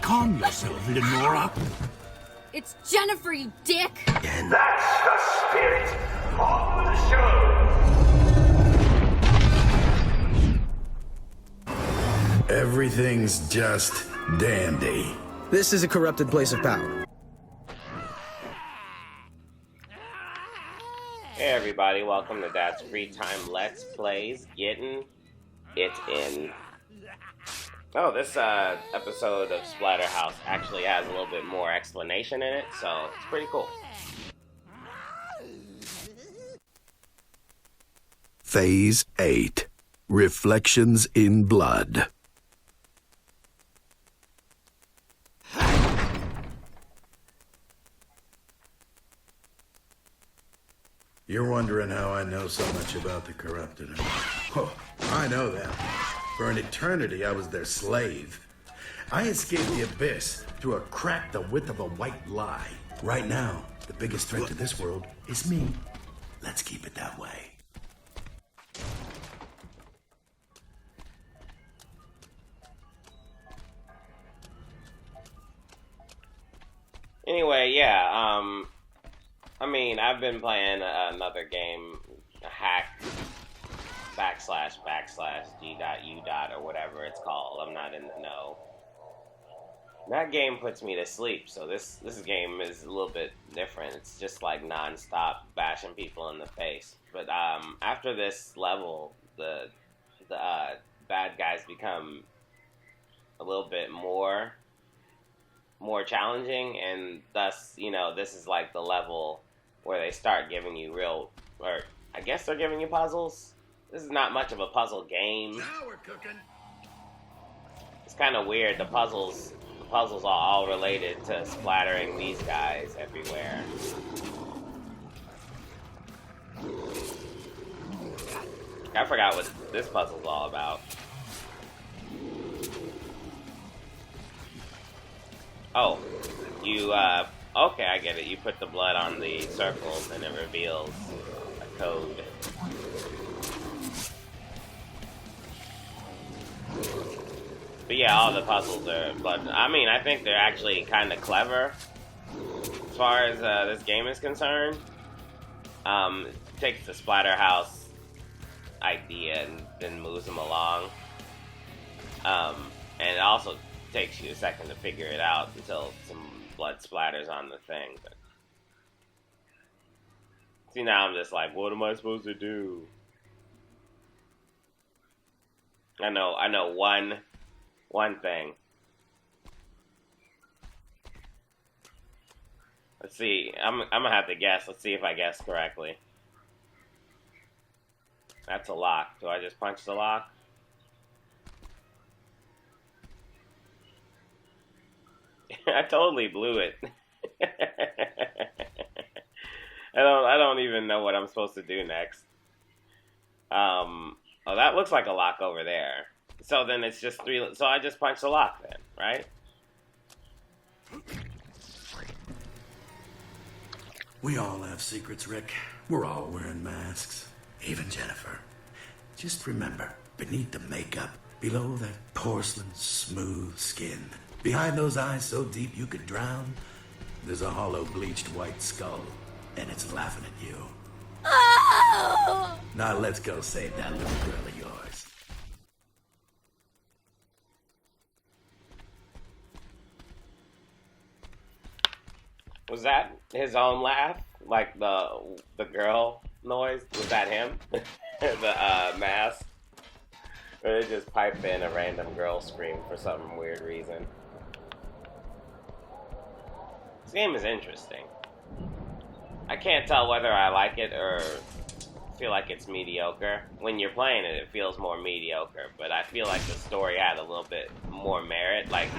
Calm yourself, Lenora. It's Jennifer, you dick! And That's the spirit of the show. Everything's just dandy. This is a corrupted place of power. Hey everybody, welcome to Dad's Free Time Let's Plays, getting it in. Oh, this episode of Splatterhouse actually has a little bit more explanation in it, so it's pretty cool. Phase 8. Reflections in Blood. You're wondering how I know so much about the corrupted. Oh, I know them. For an eternity, I was their slave. I escaped the abyss through a crack the width of a white lie. Right now, the biggest threat to this world is me. Let's keep it that way. Anyway, yeah, I mean, I've been playing another game, hack / G.U. or whatever it's called. I'm not in the know. That game puts me to sleep, so this game is a little bit different. It's just like non-stop bashing people in the face. But after this level, the bad guys become a little bit more challenging, and thus, you know, this is like the level where they start giving you real, or I guess they're giving you puzzles. This is not much of a puzzle game. now we're cooking. It's kind of weird. The puzzles are all related to splattering these guys everywhere. I forgot what this puzzle's all about. Oh, you, okay, I get it. You put the blood on the circles and it reveals a code. But yeah, all the puzzles are blood. I mean, I think they're actually kind of clever as far as this game is concerned. It takes the Splatterhouse idea and then moves them along. And it also takes you a second to figure it out until some blood splatters on the thing. But see, now I'm just like, what am I supposed to do? I know one thing. Let's see. I'm gonna have to guess. Let's see if I guess correctly. That's a lock. Do I just punch the lock? I totally blew it. I don't even know what I'm supposed to do next. Oh, that looks like a lock over there. So then it's just 3. So I just punch the lock then, right? We all have secrets, Rick. We're all wearing masks. Even Jennifer. Just remember, beneath the makeup, below that porcelain smooth skin, behind those eyes so deep you could drown, there's a hollow bleached white skull, and it's laughing at you. Oh! Now let's go save that little girl of yours. Was that his own laugh? Like the girl noise? Was that him? The mask? Or they just pipe in a random girl scream for some weird reason. This game is interesting. I can't tell whether I like it or feel like it's mediocre. When you're playing it, it feels more mediocre, but I feel like the story had a little bit more merit, like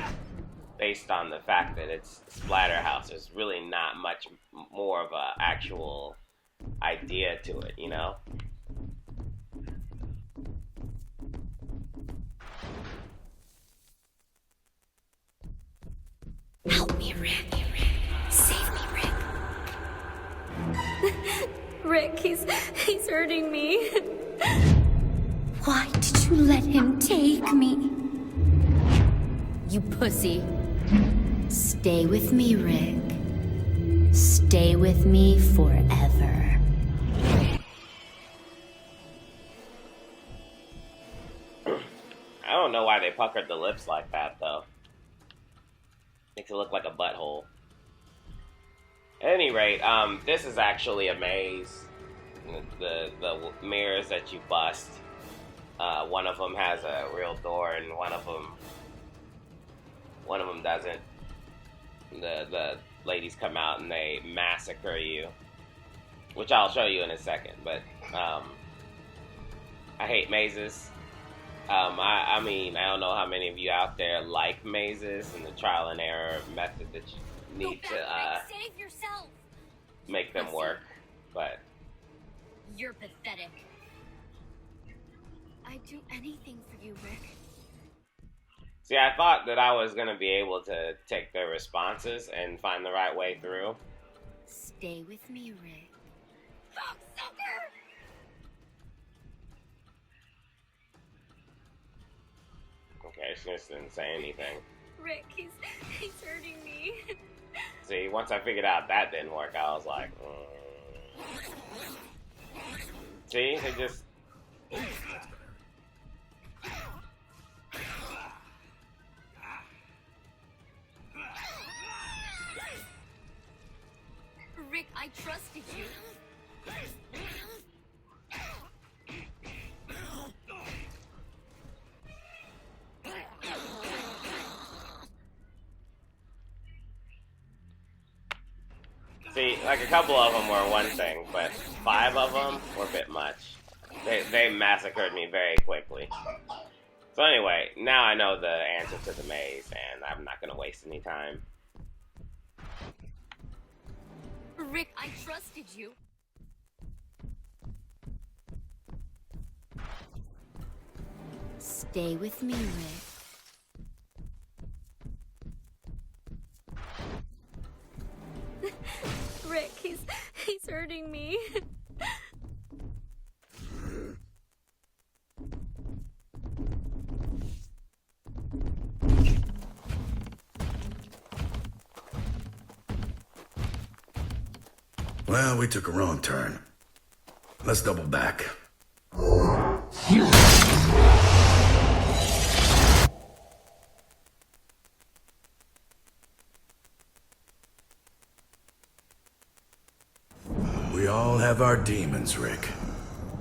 based on the fact that it's Splatterhouse. There's really not much more of a actual idea to it, you know? Help me, Rick. Save me, Rick. Rick, he's hurting me. Why did you let him take me? You pussy. Stay with me, Rick. Stay with me forever. I don't know why they puckered the lips like that, though. Makes it look like a butthole. At any rate, this is actually a maze. The mirrors that you bust, one of them has a real door, and one of them doesn't. The ladies come out and they massacre you, which I'll show you in a second. But I hate mazes. I mean, I don't know how many of you out there like mazes and the trial and error method that you need to Save yourself. make them work, but You're pathetic. I'd do anything for you, Rick. see, I thought that I was gonna be able to take their responses and find the right way through. Stay with me, Rick. Cocksucker! Okay, she just didn't say anything. Rick, he's hurting me. See, once I figured out that didn't work, I was like, See, they just... Rick, I trusted you. See, like a couple of them were one thing, but 5 of them were a bit much. They massacred me very quickly. So anyway, now I know the answer to the maze, and I'm not going to waste any time. Rick, I trusted you. Stay with me, Rick. Rick, he's hurting me. Well, we took a wrong turn. Let's double back. We all have our demons, Rick.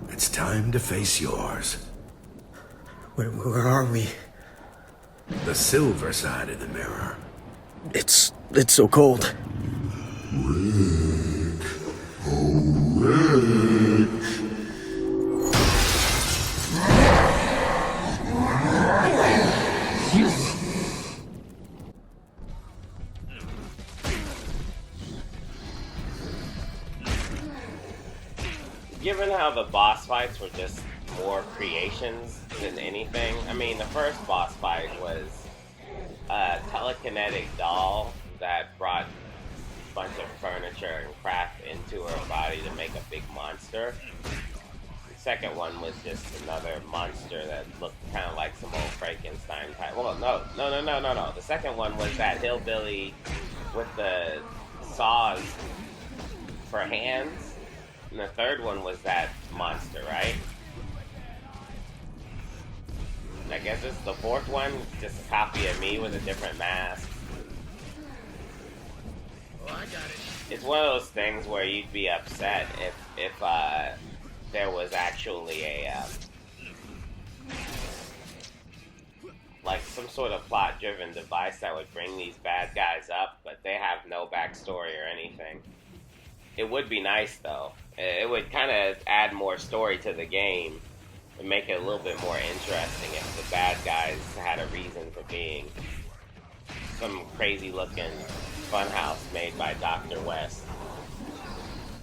It's time to face yours. Where are we? The silver side of the mirror. It's so cold. Given how the boss fights were just more creations than anything, I mean, the first boss fight was a telekinetic doll that brought a bunch of furniture and crap into her body to make a big monster. The second one was just another monster that looked kind of like some old Frankenstein type. Well, no. The second one was that hillbilly with the saws for hands. And the third one was that monster, right? And I guess this is the fourth one, just a copy of me with a different mask. Oh, I got it. It's one of those things where you'd be upset if there was actually a like some sort of plot-driven device that would bring these bad guys up, but they have no backstory or anything. It would be nice, though. It would kind of add more story to the game and make it a little bit more interesting if the bad guys had a reason for being. Some crazy-looking funhouse made by Dr. West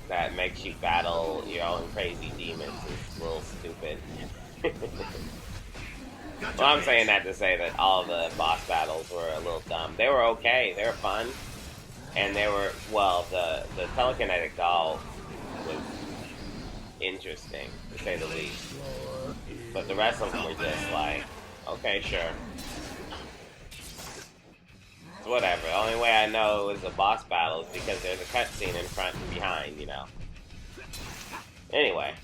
that makes you battle your own crazy demons is a little stupid. Well, I'm saying that to say that all the boss battles were a little dumb. They were okay. They were fun. And they were, well, the telekinetic doll was interesting, to say the least. But the rest of them were just like, okay, sure. It's whatever. I know it was a boss battle is because there's a cutscene in front and behind, you know. Anyway.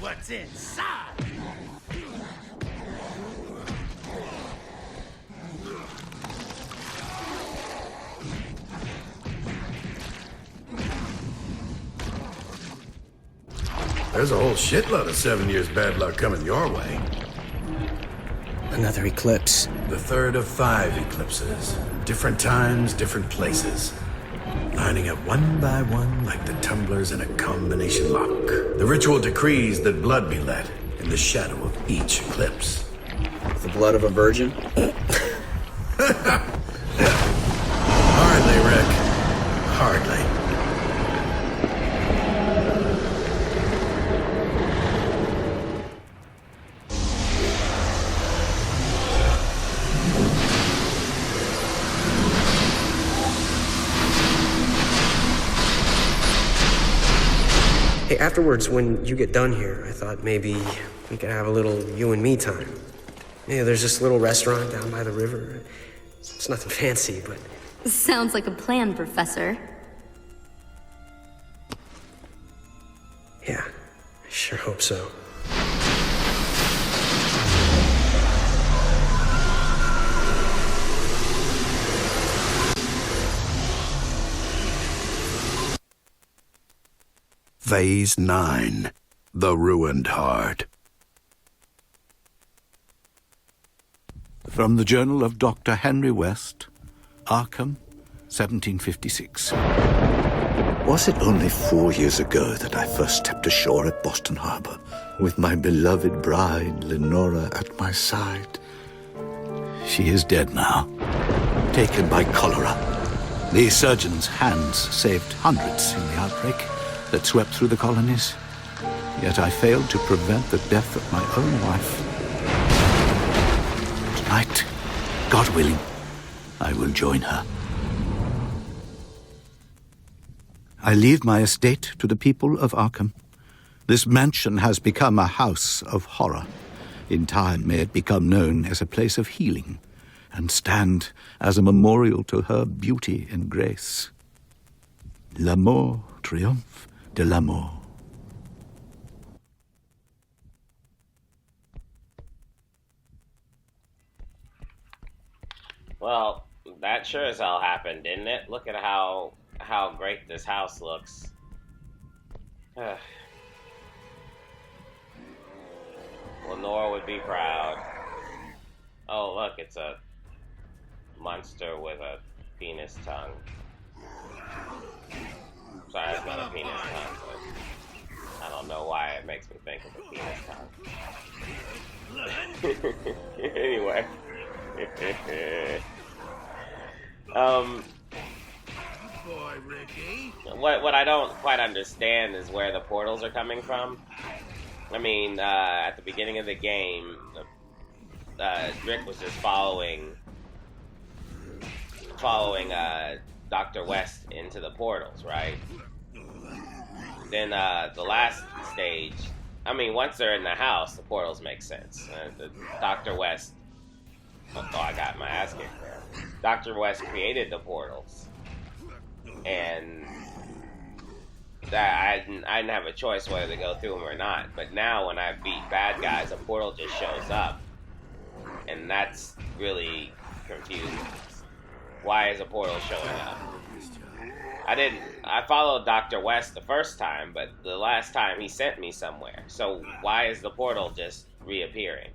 What's inside? There's a whole shitload of 7 years bad luck coming your way. Another eclipse. The third of 5 eclipses. Different times, different places. Lining up one by one like the tumblers in a combination lock. The ritual decrees that blood be let in the shadow of each eclipse. The blood of a virgin? Hardly, Rick. Hardly. Hey, afterwards, when you get done here, I thought maybe we could have a little you and me time. Yeah, there's this little restaurant down by the river. It's nothing fancy, but... Sounds like a plan, Professor. Yeah, I sure hope so. Phase 9. The Ruined Heart. From the Journal of Dr. Henry West, Arkham, 1756. Was it only 4 years ago that I first stepped ashore at Boston Harbor, with my beloved bride, Lenora, at my side? She is dead now. Taken by cholera. The surgeon's hands saved hundreds in the outbreak that swept through the colonies. Yet I failed to prevent the death of my own wife. Tonight, God willing, I will join her. I leave my estate to the people of Arkham. This mansion has become a house of horror. In time, may it become known as a place of healing and stand as a memorial to her beauty and grace. L'amour triomphe de l'amour. Well, that sure as hell happened, didn't it? Look at how great this house looks. Lenore would be proud. Oh, look, it's a monster with a penis tongue. Sorry, it's not a penis tongue, but I don't know why it makes me think of a penis tongue. Anyway. Boy, Ricky. What I don't quite understand is where the portals are coming from. I mean, at the beginning of the game, Rick was just following Dr. West into the portals, right? Then the last stage, I mean, once they're in the house, the portals make sense. Dr. West, I got my ass kicked there. Dr. West created the portals, and that I didn't have a choice whether to go through them or not. But now when I beat bad guys, a portal just shows up, and that's really confusing. Why is a portal showing up? I followed Dr. West the first time, but the last time he sent me somewhere. So why is the portal just reappearing?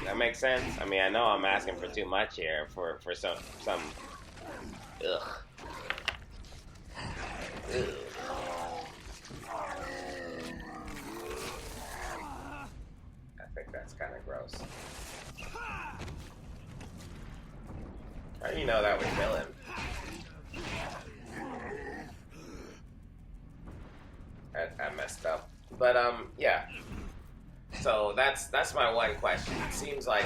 That makes sense? I mean, I know I'm asking for too much here for some ugh. Ugh. I think that's kind of gross. How do you know that would kill him? I messed up. But yeah. So that's my one question. It seems like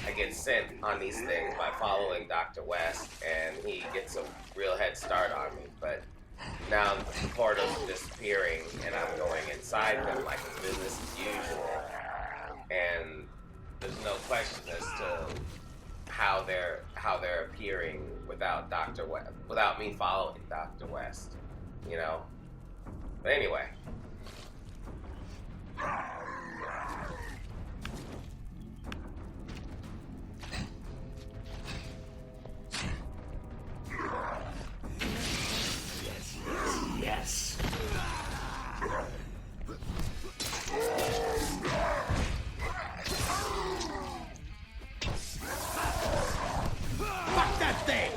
I get sent on these things by following Dr. West, and he gets a real head start on me. But now the portal's disappearing, and I'm going inside them like it's business as usual. And there's no question as to how they're appearing without Dr. West, without me following Dr. West, you know. But anyway. Yes. Fuck that thing!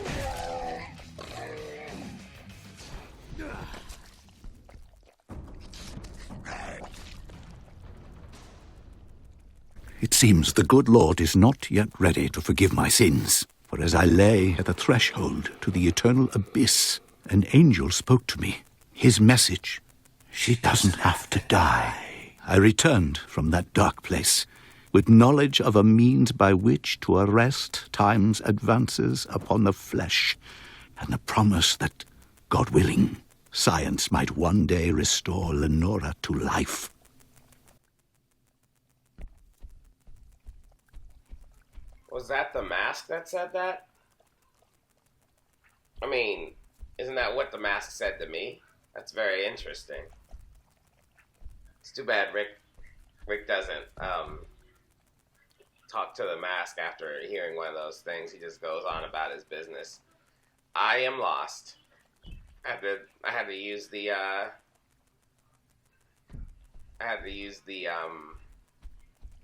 It seems the good Lord is not yet ready to forgive my sins. For as I lay at the threshold to the eternal abyss, an angel spoke to me. His message: she doesn't have to die. I returned from that dark place with knowledge of a means by which to arrest time's advances upon the flesh, and the promise that, God willing, science might one day restore Lenora to life. Was that the mask that said that? I mean, isn't that what the mask said to me? That's very interesting. It's too bad Rick doesn't talk to the mask after hearing one of those things. He just goes on about his business. I am lost. I had to use the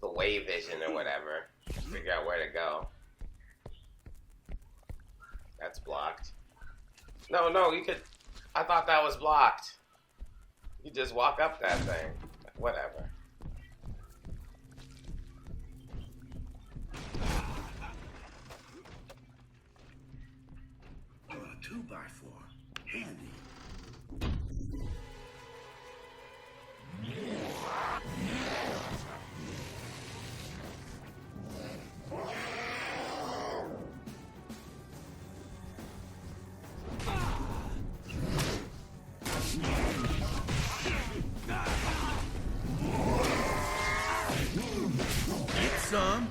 way vision or whatever to figure out where to go. That's blocked. No, you could. I thought that was blocked. You just walk up that thing. Whatever. Oh, a 2x4. Handy. Get some.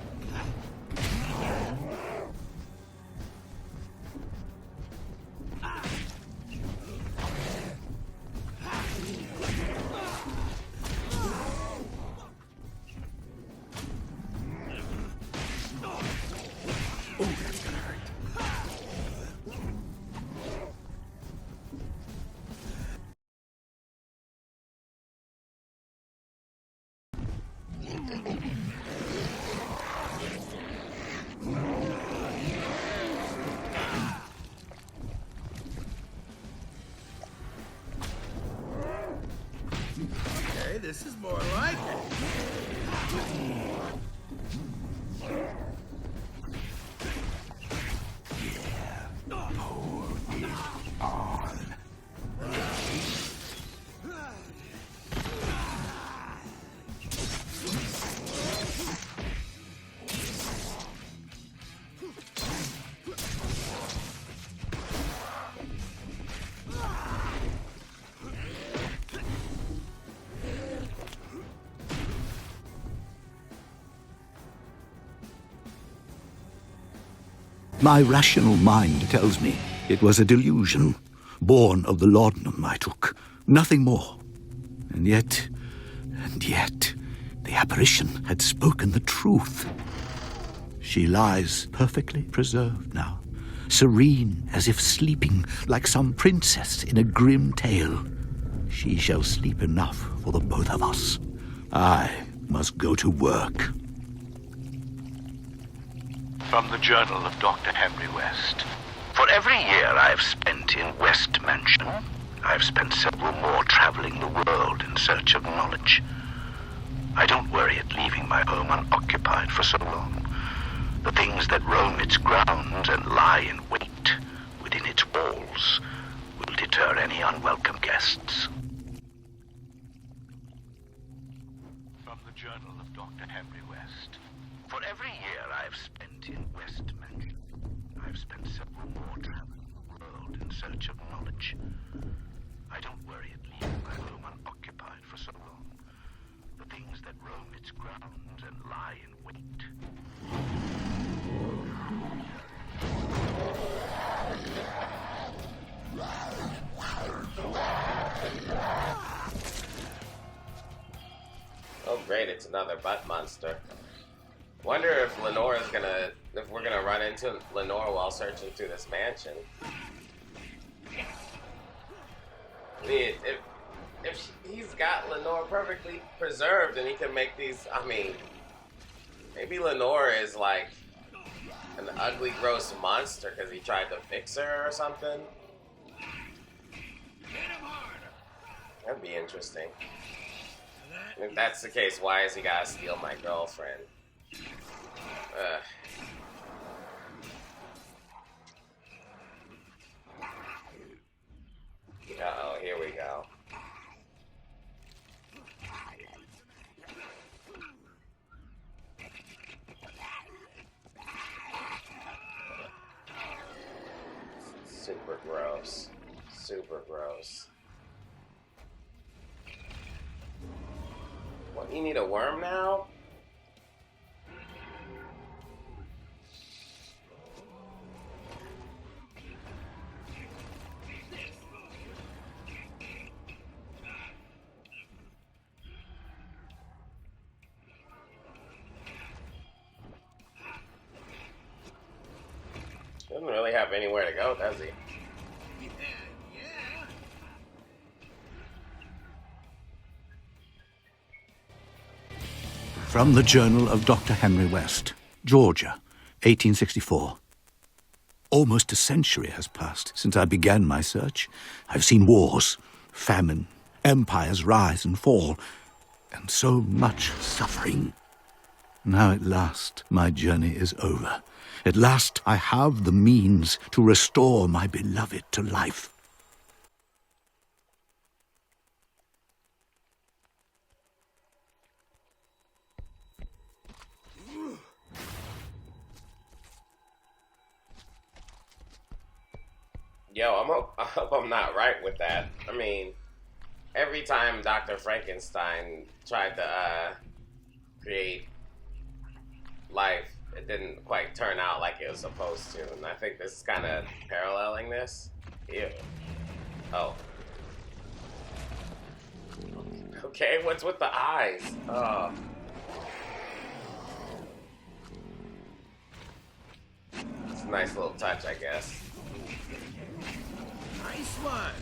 Okay, this is more like it. My rational mind tells me it was a delusion, born of the laudanum I took, nothing more. And yet, the apparition had spoken the truth. She lies perfectly preserved now, serene as if sleeping like some princess in a grim tale. She shall sleep enough for the both of us. I must go to work. From the Journal of Dr. Henry West. For every year I've spent in West Mansion, I've spent several more traveling the world in search of knowledge. I don't worry at leaving my home unoccupied for so long. The things that roam its grounds and lie in wait within its walls will deter any unwelcome guests. From the Journal of Dr. Henry West. For every year I've spent in West Mansion, I've spent several more traveling the world in search of knowledge. I don't worry at leaving my home unoccupied for so long. The things that roam its grounds and lie in wait. Oh great, it's another butt monster. Wonder if we're gonna run into Lenore while searching through this mansion. I mean, if he's got Lenore perfectly preserved and he can make these, I mean, maybe Lenore is like an ugly, gross monster because he tried to fix her or something. That'd be interesting. If that's the case, why has he gotta steal my girlfriend? Uh-oh, here we go. Super gross. Super gross. What, you need a worm now? Doesn't really have anywhere to go, does he? From the Journal of Dr. Henry West, Georgia, 1864. Almost a century has passed since I began my search. I've seen wars, famine, empires rise and fall, and so much suffering. Now at last my journey is over. At last I have the means to restore my beloved to life. Yo, I hope I'm not right with that. I mean, every time Dr. Frankenstein tried to create life, it didn't quite turn out like it was supposed to. And I think this is kind of paralleling this. Ew. Oh. Okay, what's with the eyes? Oh. It's a nice little touch, I guess. Nice one.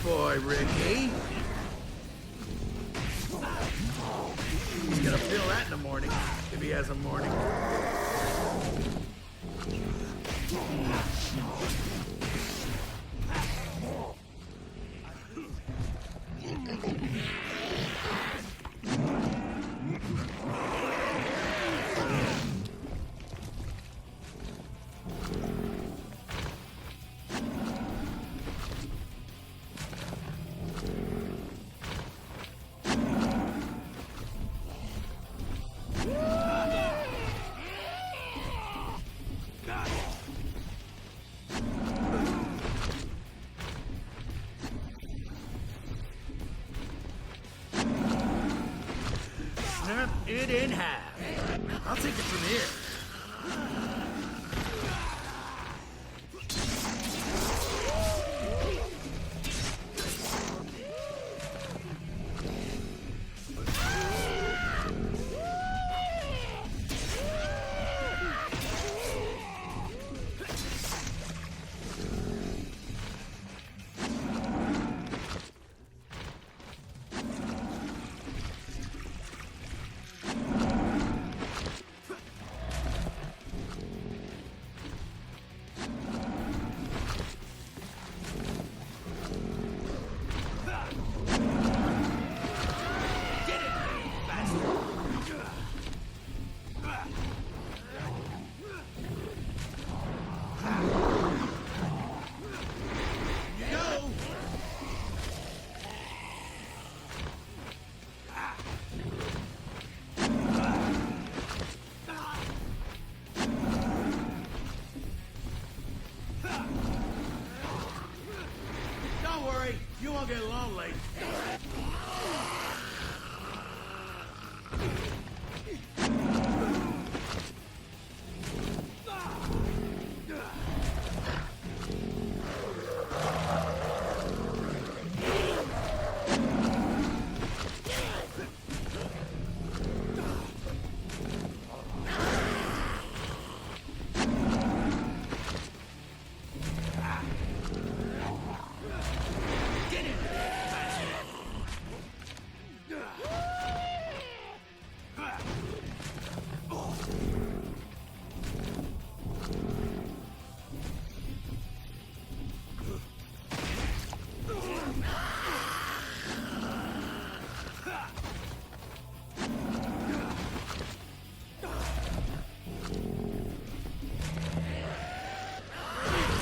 Boy, Ricky. He's gonna he has a morning. Snap it in half. I'll take it from here. Don't worry, you won't get lonely.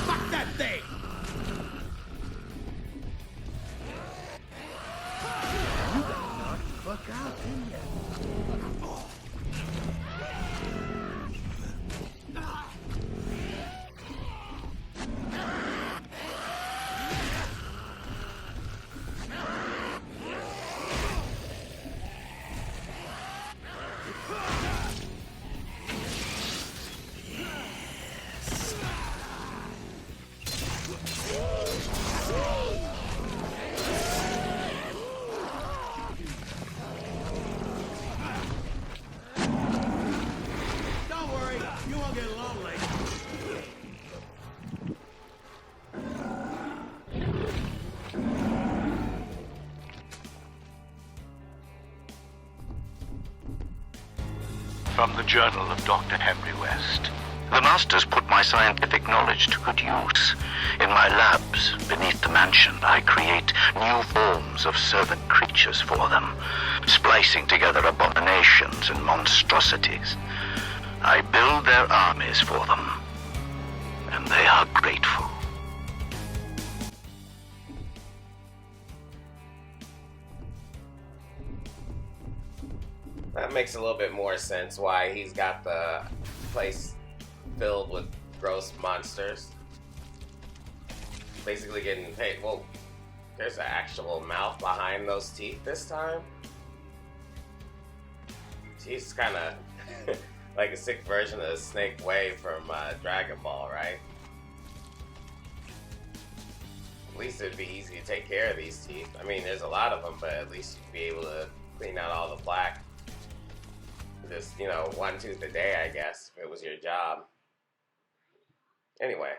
Fuck that thing! You got knocked the fuck out, didn't you? Don't worry, you won't get lonely. From the Journal of Dr. Henry West. The Masters put my scientific knowledge to good use. In my labs beneath the mansion, I create new forms of servant creatures for them, splicing together abominations and monstrosities. I build their armies for them, and they are grateful. That makes a little bit more sense why he's got the place filled with gross monsters. Basically getting paid. Well, there's an actual mouth behind those teeth this time. She's kind of like a sick version of Snake Way from Dragon Ball, right? At least it'd be easy to take care of these teeth. I mean, there's a lot of them, but at least you'd be able to clean out all the plaque. Just, you know, one tooth a day, I guess, if it was your job. Anyway.